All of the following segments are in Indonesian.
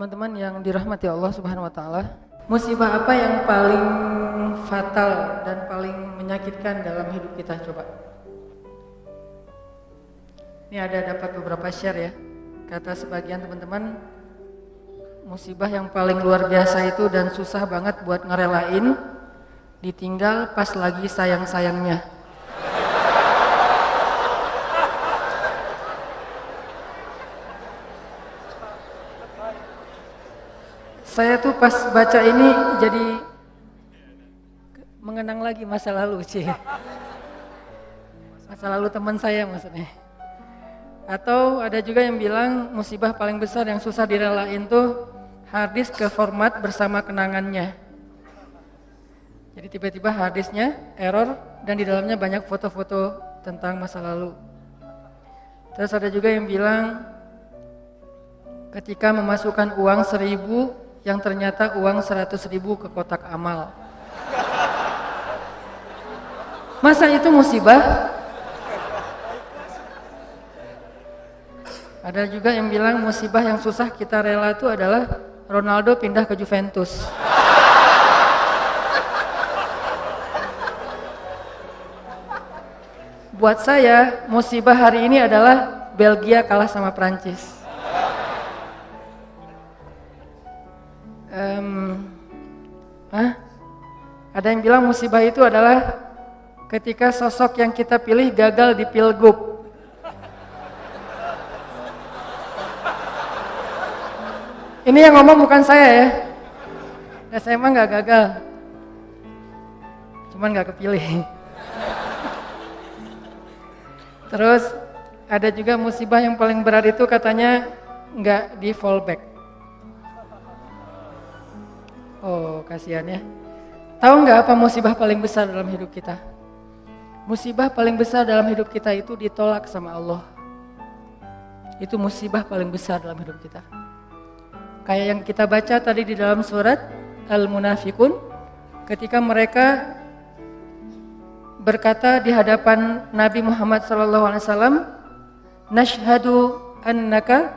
Teman-teman yang dirahmati Allah Subhanahu wa taala, musibah apa yang paling fatal dan paling menyakitkan dalam hidup kita coba? Ini ada dapat beberapa share ya. Kata sebagian teman-teman, musibah yang paling luar biasa itu dan susah banget buat ngerelain, ditinggal pas lagi sayang-sayangnya. Saya tuh pas baca ini jadi mengenang lagi masa lalu sih. Masa lalu teman saya maksudnya. Atau ada juga yang bilang musibah paling besar yang susah direlain tuh harddisk ke format bersama kenangannya. Jadi tiba-tiba harddisknya error dan di dalamnya banyak foto-foto tentang masa lalu. Terus ada juga yang bilang ketika memasukkan uang 1.000 yang ternyata uang 100.000 ke kotak amal. Masa itu musibah? Ada juga yang bilang musibah yang susah kita rela itu adalah Ronaldo pindah ke Juventus. Buat saya musibah hari ini adalah Belgia kalah sama Prancis. Ada yang bilang musibah itu adalah ketika sosok yang kita pilih gagal di pilgub. Ini yang ngomong bukan saya ya. Saya emang gak gagal, cuman gak kepilih. Terus ada juga musibah yang paling berat itu katanya gak di fallback. Oh, kasihan ya. Tahu nggak apa musibah paling besar dalam hidup kita? Musibah paling besar dalam hidup kita itu ditolak sama Allah. Itu musibah paling besar dalam hidup kita. Kayak yang kita baca tadi di dalam surat Al-Munafiqun, ketika mereka berkata di hadapan Nabi Muhammad SAW, "Nashhadu annaka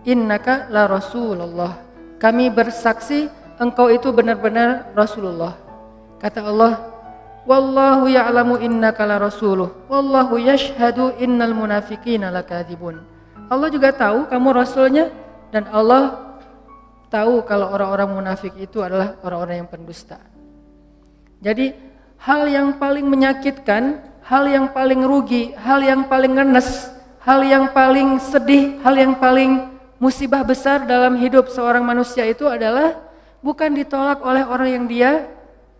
innaka la Rasulullah." Kami bersaksi engkau itu benar-benar Rasulullah. Kata Allah, "Wallahu ya'lamu innaka la rasuluh, wallahu yashhadu innal munafiqina lakadzibun." Allah juga tahu kamu rasulnya dan Allah tahu kalau orang-orang munafik itu adalah orang-orang yang pendusta. Jadi hal yang paling menyakitkan, hal yang paling rugi, hal yang paling ngenes, hal yang paling sedih, hal yang paling musibah besar dalam hidup seorang manusia itu adalah bukan ditolak oleh orang yang dia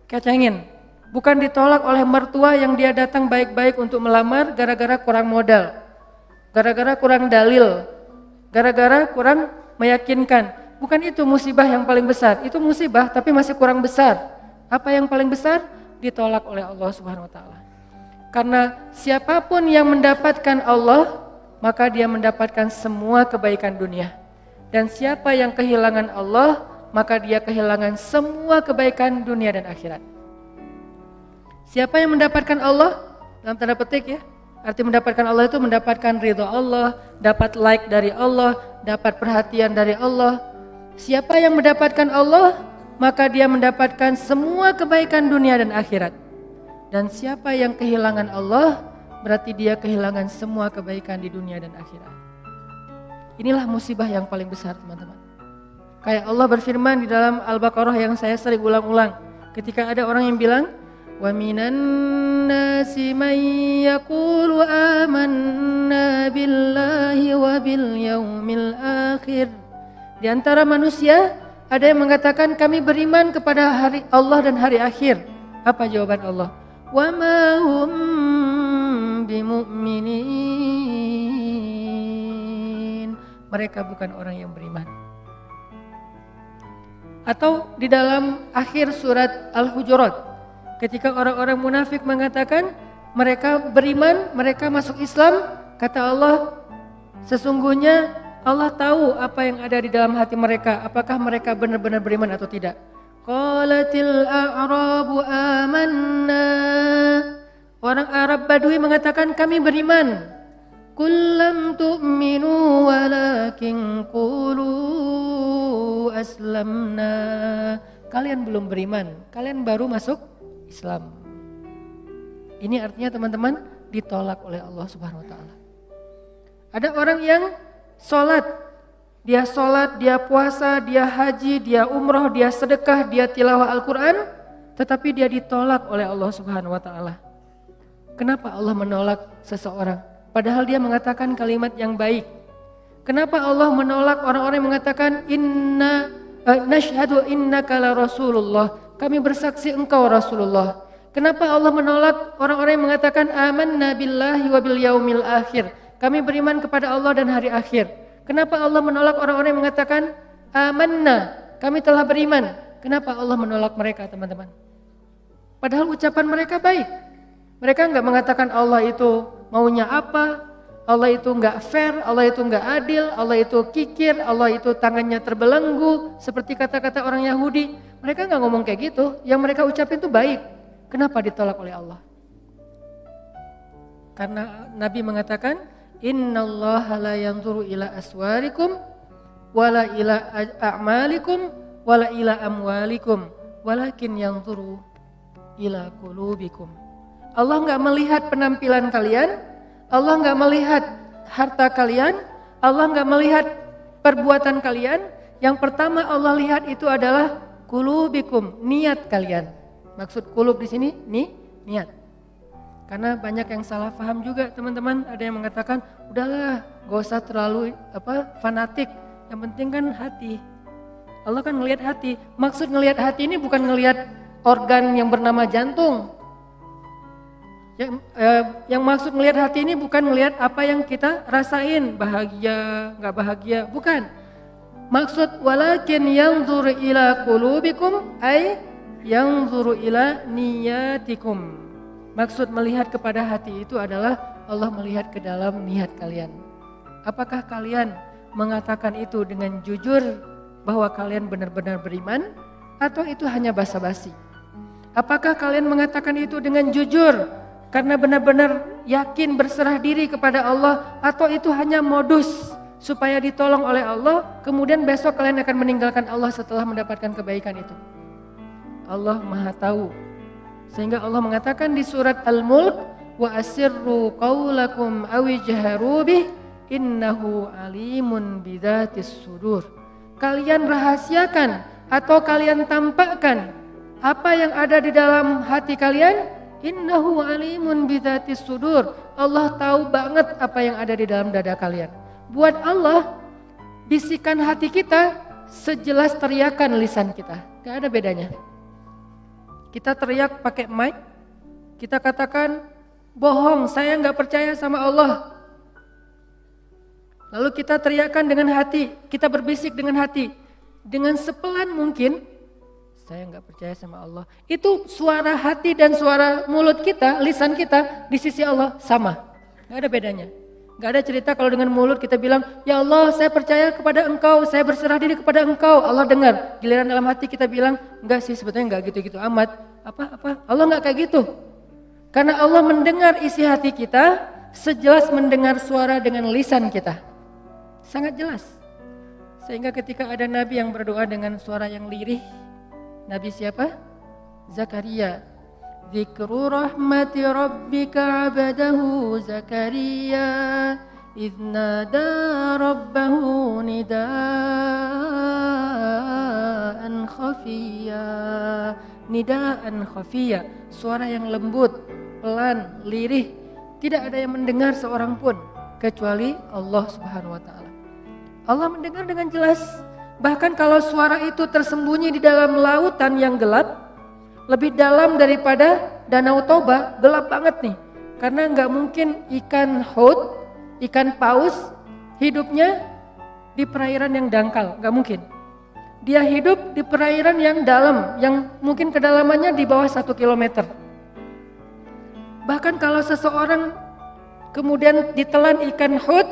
kecengin, bukan ditolak oleh mertua yang dia datang baik-baik untuk melamar gara-gara kurang modal, gara-gara kurang dalil, gara-gara kurang meyakinkan. Bukan itu musibah yang paling besar, itu musibah tapi masih kurang besar. Apa yang paling besar? Ditolak oleh Allah Subhanahu wa taala. Karena siapapun yang mendapatkan Allah, maka dia mendapatkan semua kebaikan dunia. Dan siapa yang kehilangan Allah, maka dia kehilangan semua kebaikan dunia dan akhirat. Siapa yang mendapatkan Allah? Dalam tanda petik ya. Arti mendapatkan Allah itu mendapatkan ridha Allah, dapat like dari Allah, dapat perhatian dari Allah. Siapa yang mendapatkan Allah, maka dia mendapatkan semua kebaikan dunia dan akhirat. Dan siapa yang kehilangan Allah, berarti dia kehilangan semua kebaikan di dunia dan akhirat. Inilah musibah yang paling besar, teman-teman. Kayak Allah berfirman di dalam Al-Baqarah yang saya sering ulang-ulang. Ketika ada orang yang bilang, "Wa minan nasi may yaqulu amanna billahi wa bil yaumil akhir." Di antara manusia ada yang mengatakan kami beriman kepada hari Allah dan hari akhir. Apa jawaban Allah? "Wa ma hum bimu'minin." Mereka bukan orang yang beriman. Atau di dalam akhir surat Al-Hujurat, ketika orang-orang munafik mengatakan mereka beriman, mereka masuk Islam, kata Allah, sesungguhnya Allah tahu apa yang ada di dalam hati mereka, apakah mereka benar-benar beriman atau tidak. Qalatil a'rabu amanna. Orang Arab Badui mengatakan kami beriman. Qul lam tu'minu walakin qulu aslamna. Kalian belum beriman, kalian baru masuk Islam. Ini artinya teman-teman ditolak oleh Allah Subhanahu wa taala. Ada orang yang sholat, dia puasa, dia haji, dia umroh, dia sedekah, dia tilawah Al-Quran, tetapi dia ditolak oleh Allah Subhanahu wa taala. Kenapa Allah menolak seseorang? Padahal dia mengatakan kalimat yang baik. Kenapa Allah menolak orang-orang yang mengatakan nashhadu innaka la Rasulullah, kami bersaksi engkau Rasulullah. Kenapa Allah menolak orang-orang yang mengatakan amanna billahi wa bil yaumil akhir, kami beriman kepada Allah dan hari akhir. Kenapa Allah menolak orang-orang yang mengatakan amanna, kami telah beriman? Kenapa Allah menolak mereka, teman-teman? Padahal ucapan mereka baik. Mereka enggak mengatakan Allah itu maunya apa, Allah itu enggak fair, Allah itu enggak adil, Allah itu kikir, Allah itu tangannya terbelenggu, seperti kata-kata orang Yahudi. Mereka enggak ngomong kayak gitu, yang mereka ucapin itu baik. Kenapa ditolak oleh Allah? Karena Nabi mengatakan, innallaha la yanzuru ila aswarikum, wala ila a'malikum, wala ila amwalikum, walakin yanzuru ila qulubikum. Allah enggak melihat penampilan kalian, Allah enggak melihat harta kalian, Allah enggak melihat perbuatan kalian. Yang pertama Allah lihat itu adalah qulubikum, niat kalian. Maksud qulub di sini niat. Karena banyak yang salah paham juga, teman-teman. Ada yang mengatakan, udahlah, gak usah terlalu fanatik. Yang penting kan hati. Allah kan ngelihat hati. Maksud ngelihat hati ini bukan ngelihat organ yang bernama jantung. Yang maksud ngelihat hati ini bukan ngelihat apa yang kita rasain, bahagia, nggak bahagia, bukan. Maksud walakin yanzur ila qulubikum ay yanzur ila niyatikum. Maksud melihat kepada hati itu adalah Allah melihat ke dalam niat kalian. Apakah kalian mengatakan itu dengan jujur bahwa kalian benar-benar beriman, atau itu hanya basa-basi? Apakah kalian mengatakan itu dengan jujur karena benar-benar yakin berserah diri kepada Allah, atau itu hanya modus supaya ditolong oleh Allah, kemudian besok kalian akan meninggalkan Allah setelah mendapatkan kebaikan itu? Allah Maha tahu. Sehingga Allah mengatakan di surat Al-Mulk, wa asirru qaulakum aw ijharu bih innahu alimun bidzatis sudur. Kalian rahasiakan atau kalian tampakkan apa yang ada di dalam hati kalian, innahu alimun bidzatis sudur. Allah tahu banget apa yang ada di dalam dada kalian. Buat Allah, bisikan hati kita sejelas teriakan lisan kita. Gak ada bedanya. Kita teriak pakai mic, kita katakan, bohong, saya gak percaya sama Allah. Lalu kita teriakkan dengan hati, kita berbisik dengan hati. Dengan sepelan mungkin, saya gak percaya sama Allah. Itu suara hati dan suara mulut kita, lisan kita di sisi Allah sama. Gak ada bedanya. Gak ada cerita kalau dengan mulut kita bilang, ya Allah saya percaya kepada engkau, saya berserah diri kepada engkau. Allah dengar. Giliran dalam hati kita bilang, enggak sih sebetulnya enggak gitu-gitu amat. Apa? Allah enggak kayak gitu. Karena Allah mendengar isi hati kita, sejelas mendengar suara dengan lisan kita. Sangat jelas. Sehingga ketika ada Nabi yang berdoa dengan suara yang lirih, Nabi siapa? Zakaria. Dzikru rahmati rabbika 'abdahu Zakaria idz nada rabbahu nidaan khafiyya. Nidaan khafiyya, suara yang lembut, pelan, lirih, tidak ada yang mendengar seorang pun kecuali Allah Subhanahu wa taala. Allah mendengar dengan jelas. Bahkan kalau suara itu tersembunyi di dalam lautan yang gelap, lebih dalam daripada Danau Toba, gelap banget nih. Karena nggak mungkin ikan haut, ikan paus hidupnya di perairan yang dangkal, nggak mungkin. Dia hidup di perairan yang dalam, yang mungkin kedalamannya di bawah 1 kilometer. Bahkan kalau seseorang kemudian ditelan ikan haut,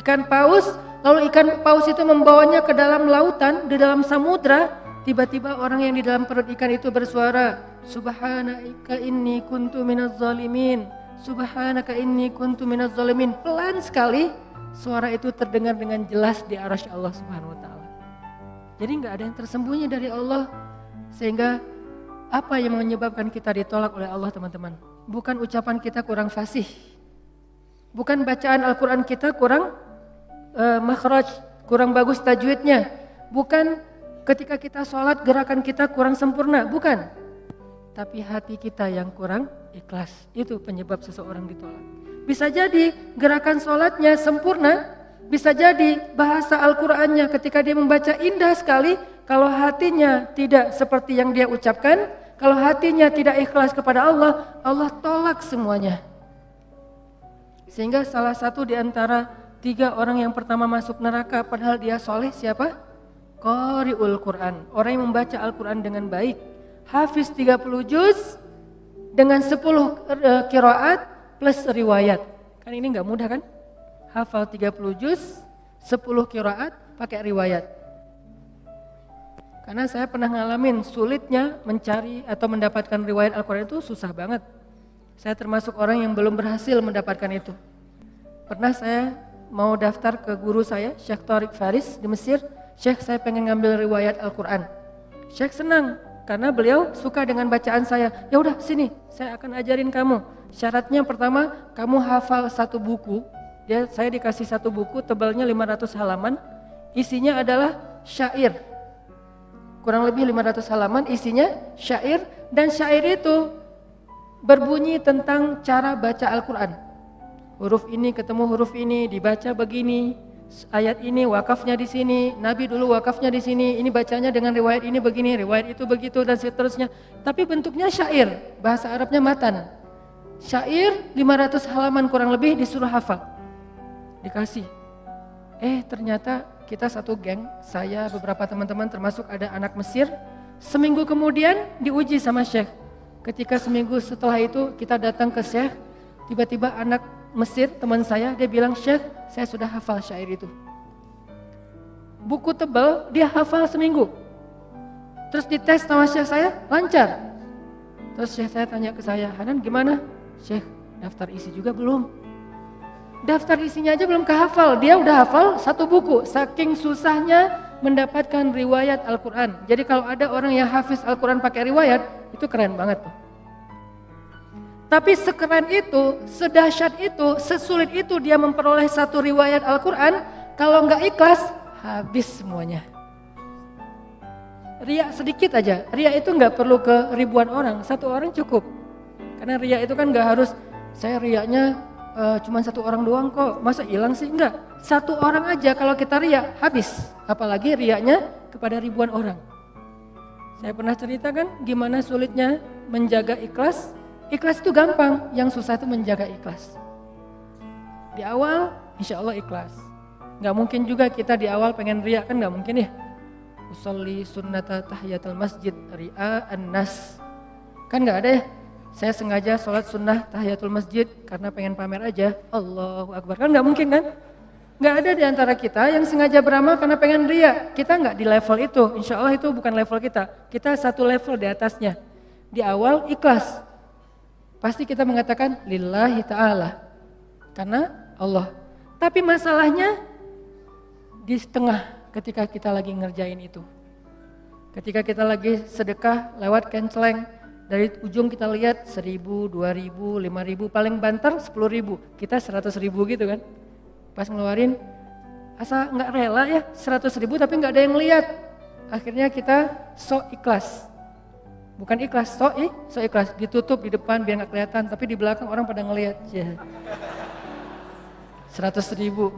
ikan paus, lalu ikan paus itu membawanya ke dalam lautan, di dalam samudra, tiba-tiba orang yang di dalam perut ikan itu bersuara, Subhanaka inni kuntu minaz zalimin. subhanaka inni kuntu minaz zalimin. Pelan sekali suara itu terdengar dengan jelas di arasy Allah Subhanahu wa taala. Jadi enggak ada yang tersembunyi dari Allah. Sehingga apa yang menyebabkan kita ditolak oleh Allah, teman-teman? Bukan ucapan kita kurang fasih. Bukan bacaan Al-Qur'an kita kurang makhraj, kurang bagus tajwidnya. Bukan ketika kita sholat gerakan kita kurang sempurna, bukan. Tapi hati kita yang kurang ikhlas, itu penyebab seseorang ditolak. Bisa jadi gerakan sholatnya sempurna, bisa jadi bahasa Al-Qur'annya ketika dia membaca indah sekali, kalau hatinya tidak seperti yang dia ucapkan, kalau hatinya tidak ikhlas kepada Allah, Allah tolak semuanya. Sehingga salah satu di antara 3 orang yang pertama masuk neraka padahal dia soleh siapa? Qari'ul Quran, orang yang membaca Al-Quran dengan baik. Hafiz 30 juz dengan 10 qiraat plus riwayat. Kan ini enggak mudah kan? Hafal 30 juz, 10 qiraat pakai riwayat. Karena saya pernah ngalamin sulitnya mencari atau mendapatkan riwayat Al-Quran itu susah banget. Saya termasuk orang yang belum berhasil mendapatkan itu. Pernah saya mau daftar ke guru saya, Syekh Tariq Faris di Mesir. Syekh, saya pengen ngambil riwayat Al-Quran. Syekh senang karena beliau suka dengan bacaan saya. Ya udah sini, saya akan ajarin kamu. Syaratnya pertama, kamu hafal 1 buku. Saya dikasih 1 buku, tebalnya 500 halaman. Isinya adalah syair. Kurang lebih 500 halaman, isinya syair. Dan syair itu berbunyi tentang cara baca Al-Quran. Huruf ini ketemu huruf ini, dibaca begini. Ayat ini wakafnya di sini, Nabi dulu wakafnya di sini, ini bacanya dengan riwayat ini begini, riwayat itu begitu dan seterusnya. Tapi bentuknya syair, bahasa Arabnya matan. Syair 500 halaman kurang lebih disuruh hafal. Dikasih. Ternyata kita satu geng, saya beberapa teman-teman termasuk ada anak Mesir. Seminggu kemudian diuji sama Syekh. Ketika seminggu setelah itu kita datang ke Syekh, tiba-tiba anak Mesir teman saya, dia bilang, Syekh, saya sudah hafal syair itu. Buku tebal, dia hafal seminggu. Terus dites sama Syekh saya, lancar. Terus Syekh saya tanya ke saya, Hanan gimana? Syekh, daftar isi juga belum? Daftar isinya aja belum kehafal, dia udah hafal 1 buku. Saking susahnya mendapatkan riwayat Al-Quran. Jadi kalau ada orang yang hafiz Al-Quran pakai riwayat, itu keren banget. Tapi sekeren itu, sedahsyat itu, sesulit itu dia memperoleh 1 riwayat Al-Quran, kalau nggak ikhlas, habis semuanya. Riya sedikit aja, riya itu nggak perlu ke ribuan orang, 1 orang cukup. Karena riya itu kan nggak harus, saya riyanya cuma 1 orang doang kok, masa hilang sih? Enggak, 1 orang aja kalau kita riya, habis. Apalagi riyanya kepada ribuan orang. Saya pernah ceritakan gimana sulitnya menjaga ikhlas. Ikhlas itu gampang, yang susah itu menjaga ikhlas. Di awal, insya Allah ikhlas. Gak mungkin juga kita di awal pengen riya, kan gak mungkin ya. Usolli sunnata tahiyatul masjid ri'a an-nas. Kan gak ada ya. Saya sengaja sholat sunnah tahiyatul masjid karena pengen pamer aja. Allahu Akbar, kan gak mungkin kan? Gak ada di antara kita yang sengaja beramal karena pengen riya. Kita gak di level itu, insya Allah itu bukan level kita. Kita 1 level di atasnya. Di awal ikhlas. Pasti kita mengatakan lillahi ta'ala. Karena Allah. Tapi masalahnya di tengah ketika kita lagi ngerjain itu. Ketika kita lagi sedekah lewat kenceleng. Dari ujung kita lihat 1.000, 2.000, 5.000, paling banter 10.000. Kita 100.000 gitu kan. Pas ngeluarin, asa nggak rela ya 100.000 tapi nggak ada yang lihat. Akhirnya kita sok ikhlas. Bukan ikhlas, sok ikhlas. Ditutup di depan biar nggak kelihatan, tapi di belakang orang pada ngelihat. Ya. 100.000.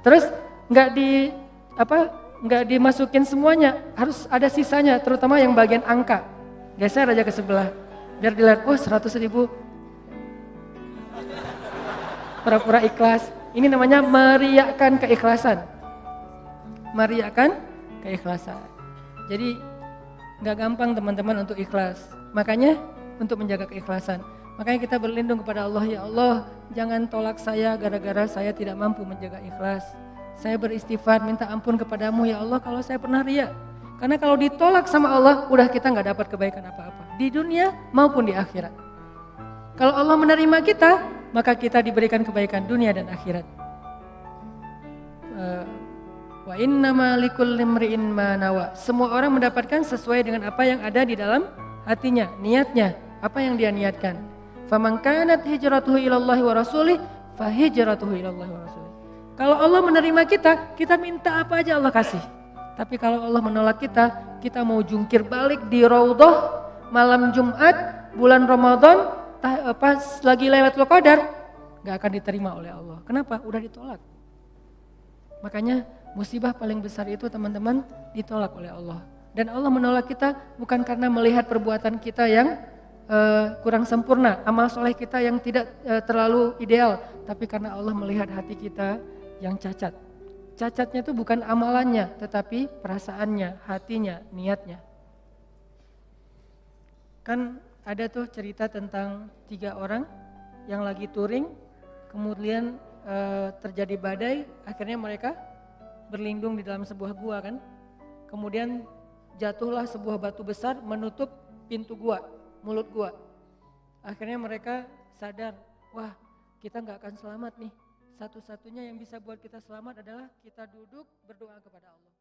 Terus nggak dimasukin semuanya, harus ada sisanya, terutama yang bagian angka. Geser aja ke sebelah, biar dilihat, 100.000. Pura-pura ikhlas. Ini namanya meriakkan keikhlasan. Meriakkan keikhlasan. Jadi gak gampang teman-teman untuk ikhlas. Makanya untuk menjaga keikhlasan. Makanya kita berlindung kepada Allah, ya Allah jangan tolak saya gara-gara saya tidak mampu menjaga ikhlas. Saya beristighfar minta ampun kepadamu ya Allah kalau saya pernah riya. Karena kalau ditolak sama Allah, udah kita gak dapat kebaikan apa-apa. Di dunia maupun di akhirat. Kalau Allah menerima kita, maka kita diberikan kebaikan dunia dan akhirat. Wa innama likulli imri'in ma nawa. Semua orang mendapatkan sesuai dengan apa yang ada di dalam hatinya, niatnya, apa yang dia niatkan. Faman kanat hijratuhu ilallahi wa rasulih, fa hijratuhu ilallahi wa rasulih. Kalau Allah menerima kita, kita minta apa aja Allah kasih. Tapi kalau Allah menolak kita, kita mau jungkir balik di Raudhah malam Jumat, bulan Ramadan, pas lagi Lailatul Qadar, gak akan diterima oleh Allah. Kenapa? Udah ditolak. Makanya musibah paling besar itu teman-teman ditolak oleh Allah. Dan Allah menolak kita bukan karena melihat perbuatan kita yang kurang sempurna, amal soleh kita yang tidak terlalu ideal, tapi karena Allah melihat hati kita yang cacat. Cacatnya itu bukan amalannya, tetapi perasaannya, hatinya, niatnya. Kan ada tuh cerita tentang 3 orang yang lagi touring, kemudian terjadi badai, akhirnya mereka berlindung di dalam sebuah gua kan. Kemudian jatuhlah sebuah batu besar menutup pintu gua, mulut gua. Akhirnya mereka sadar, wah kita gak akan selamat nih. Satu-satunya yang bisa buat kita selamat adalah kita duduk berdoa kepada Allah.